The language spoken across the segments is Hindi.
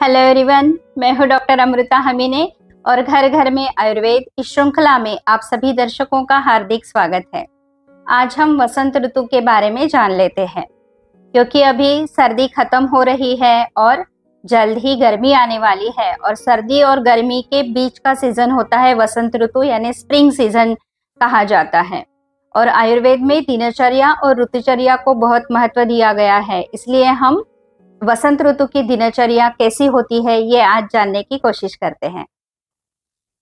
हेलो एवरीवन, मैं हूं डॉक्टर अमृता हमीने और घर घर में आयुर्वेद इस श्रृंखला में आप सभी दर्शकों का हार्दिक स्वागत है। आज हम वसंत ऋतु के बारे में जान लेते हैं, क्योंकि अभी सर्दी खत्म हो रही है और जल्द ही गर्मी आने वाली है और सर्दी और गर्मी के बीच का सीजन होता है वसंत ऋतु, यानी स्प्रिंग सीजन कहा जाता है। और आयुर्वेद में दिनचर्या और ऋतुचर्या को बहुत महत्व दिया गया है, इसलिए हम वसंत ऋतु की दिनचर्या कैसी होती है ये आज जानने की कोशिश करते हैं।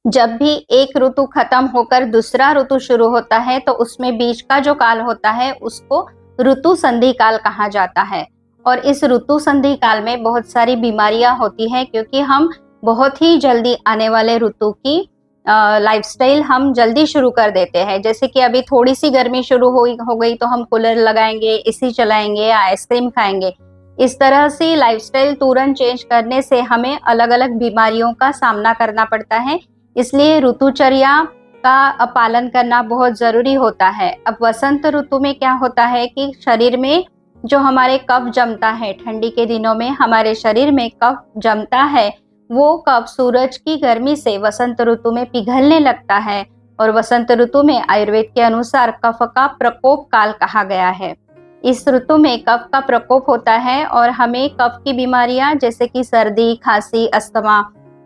जब भी एक ऋतु खत्म होकर दूसरा ऋतु शुरू होता है तो उसमें बीच का जो काल होता है उसको ऋतु संधि काल कहा जाता है। और इस ऋतु संधि काल में बहुत सारी बीमारियां होती हैं, क्योंकि हम बहुत ही जल्दी आने वाले ऋतु की लाइफस्टाइल हम जल्दी शुरू कर देते हैं। जैसे कि अभी थोड़ी सी गर्मी शुरू हो गई तो हम कूलर लगाएंगे, एसी चलाएंगे, आइसक्रीम खाएंगे। इस तरह से लाइफस्टाइल तुरंत चेंज करने से हमें अलग अलग बीमारियों का सामना करना पड़ता है, इसलिए ऋतुचर्या का पालन करना बहुत जरूरी होता है। अब वसंत ऋतु में क्या होता है कि शरीर में जो हमारे कफ जमता है, ठंडी के दिनों में हमारे शरीर में कफ जमता है, वो कफ सूरज की गर्मी से वसंत ऋतु में पिघलने लगता है। और वसंत ऋतु में आयुर्वेद के अनुसार कफ का प्रकोप काल कहा गया है। इस ऋतु में कफ का प्रकोप होता है और हमें कफ की बीमारियां जैसे कि सर्दी, खांसी, अस्थमा,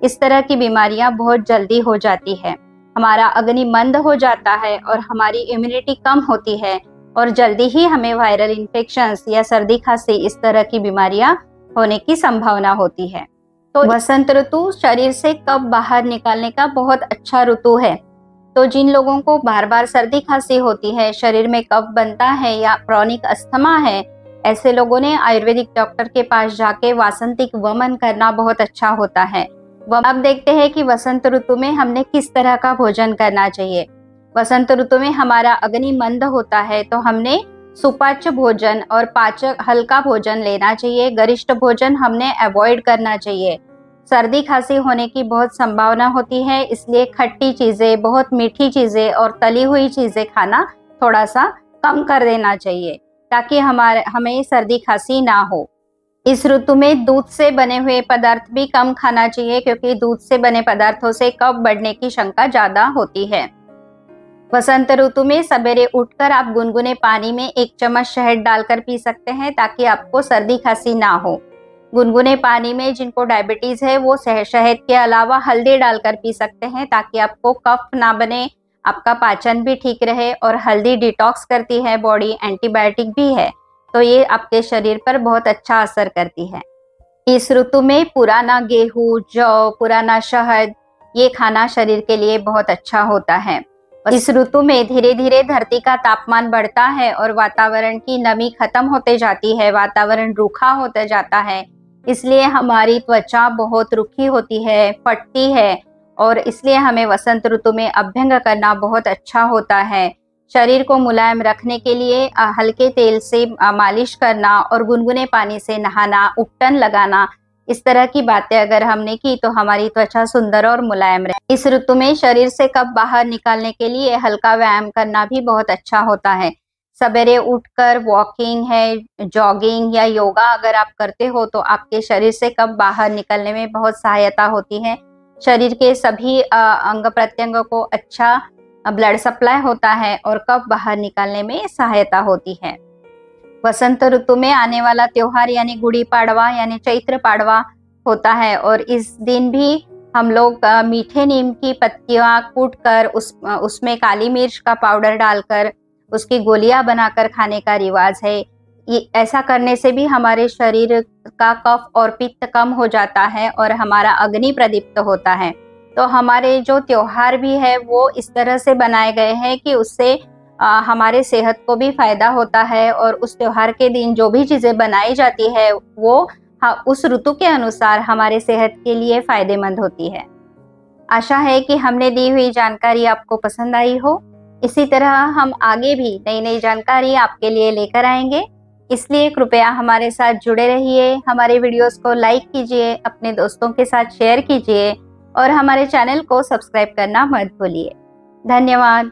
इस तरह की बीमारियां बहुत जल्दी हो जाती है। हमारा अग्नि मंद हो जाता है और हमारी इम्यूनिटी कम होती है और जल्दी ही हमें वायरल इन्फेक्शंस या सर्दी, खांसी, इस तरह की बीमारियां होने की संभावना होती है। तो वसंत ऋतु शरीर से कफ बाहर निकालने का बहुत अच्छा ऋतु है। तो जिन लोगों को बार बार सर्दी खांसी होती है, शरीर में कफ बनता है या क्रॉनिक अस्थमा है, ऐसे लोगों ने आयुर्वेदिक डॉक्टर के पास जाके वासंतिक वमन करना बहुत अच्छा होता है। अब देखते हैं कि वसंत ऋतु में हमने किस तरह का भोजन करना चाहिए। वसंत ऋतु में हमारा अग्नि मंद होता है तो हमने सुपाच्य भोजन और पाचक हल्का भोजन लेना चाहिए। गरिष्ठ भोजन हमने अवॉइड करना चाहिए। सर्दी खांसी होने की बहुत संभावना होती है, इसलिए खट्टी चीजें, बहुत मीठी चीजें और तली हुई चीजें खाना थोड़ा सा कम कर देना चाहिए, ताकि हमें सर्दी खांसी ना हो। इस ऋतु में दूध से बने हुए पदार्थ भी कम खाना चाहिए, क्योंकि दूध से बने पदार्थों से कफ बढ़ने की शंका ज्यादा होती है। वसंत ऋतु में सवेरे उठकर आप गुनगुने पानी में 1 चम्मच शहद डालकर पी सकते हैं, ताकि आपको सर्दी खांसी ना हो। गुनगुने पानी में जिनको डायबिटीज है वो शहद के अलावा हल्दी डालकर पी सकते हैं, ताकि आपको कफ ना बने, आपका पाचन भी ठीक रहे। और हल्दी डिटॉक्स करती है बॉडी, एंटीबायोटिक भी है, तो ये आपके शरीर पर बहुत अच्छा असर करती है। इस ऋतु में पुराना गेहूं, जौ, पुराना शहद, ये खाना शरीर के लिए बहुत अच्छा होता है। इस ऋतु में धीरे धीरे धरती का तापमान बढ़ता है और वातावरण की नमी खत्म होते जाती है, वातावरण रूखा होता जाता है, इसलिए हमारी त्वचा बहुत रुखी होती है, फटती है, और इसलिए हमें वसंत ऋतु में अभ्यंग करना बहुत अच्छा होता है। शरीर को मुलायम रखने के लिए हल्के तेल से मालिश करना और गुनगुने पानी से नहाना, उपटन लगाना, इस तरह की बातें अगर हमने की तो हमारी त्वचा सुंदर और मुलायम रहे। इस ऋतु में शरीर से कफ बाहर निकालने के लिए हल्का व्यायाम करना भी बहुत अच्छा होता है। सवेरे उठकर वॉकिंग है, जॉगिंग या योगा अगर आप करते हो तो आपके शरीर से कफ बाहर निकलने में बहुत सहायता होती है। शरीर के सभी अंग प्रत्यंगों को अच्छा ब्लड सप्लाई होता है और कफ बाहर निकालने में सहायता होती है। वसंत ऋतु में आने वाला त्योहार यानी गुड़ी पाड़वा यानी चैत्र पाड़वा होता है, और इस दिन भी हम लोग मीठे नीम की पत्तियां कूटकर उसमें काली मिर्च का पाउडर डालकर उसकी गोलियां बनाकर खाने का रिवाज है। ऐसा करने से भी हमारे शरीर का कफ और पित्त कम हो जाता है और हमारा अग्नि प्रदीप्त होता है। तो हमारे जो त्योहार भी है वो इस तरह से बनाए गए हैं कि उससे हमारे सेहत को भी फायदा होता है, और उस त्योहार के दिन जो भी चीजें बनाई जाती है वो उस ऋतु के अनुसार हमारे सेहत के लिए फायदेमंद होती है। आशा है कि हमने दी हुई जानकारी आपको पसंद आई हो। इसी तरह हम आगे भी नई नई जानकारी आपके लिए लेकर आएंगे, इसलिए कृपया हमारे साथ जुड़े रहिए। हमारे वीडियोस को लाइक कीजिए, अपने दोस्तों के साथ शेयर कीजिए और हमारे चैनल को सब्सक्राइब करना मत भूलिए। धन्यवाद।